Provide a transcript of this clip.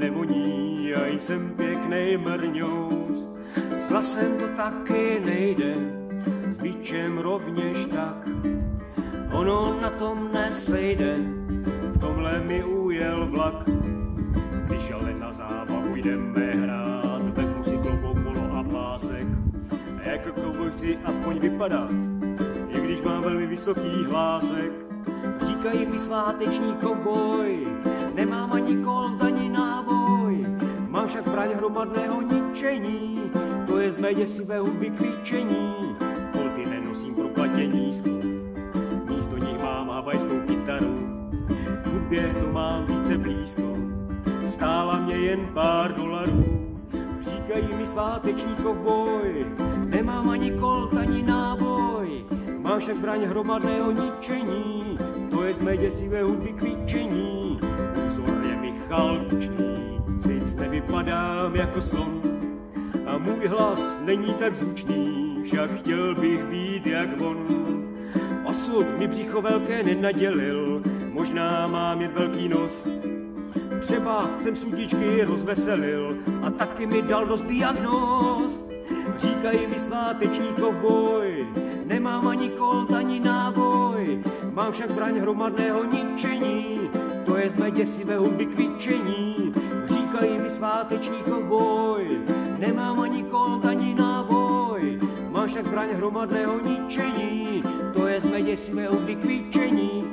nevoní a jsem pěknej mrňous. S lasem to taky nejde, s bičem rovněž tak. Ono na tom nesejde, v tomhle mi ujel vlak. Když ale na zábavu jdeme hrát, vezmu si klobouk, polo a pásek. A jako kouboj chci aspoň vypadat, i když mám velmi vysoký hlásek. Říkají mi sváteční kouboj, nemám ani kolt, ani náboj. Mám však zbraň hromadného ničení, to je z mé děsivé hudby klíčení. Kolty nenosím pro platění sklo, místo nich mám havajskou kytaru. K hudbě to mám více blízko, stála mě jen pár dolarů. Říkají mi sváteční kovboj, nemám ani kolt, ani náboj. Mám však zbraň hromadného ničení, to je z mé děsivé hudby klíčení. Úzor je Michal Tučný, sic nevypadám jako slon a můj hlas není tak zvučný, však chtěl bych být jak on. Osud mi břicho velké nenadělil, možná mám jen velký nos. Třeba jsem sudičky rozveselil a taky mi dal dost diagnóz. Říkají mi sváteční kovboj, nemám ani kolt, ani náboj. Mám však zbraň hromadného ničení, to je z mé děsivé hudby kvičení. Říkají mi sváteční kovboj, nemám ani kolt, ani náboj. Mám však zbraň hromadného ničení, to je z mé děsivé hudby kvičení.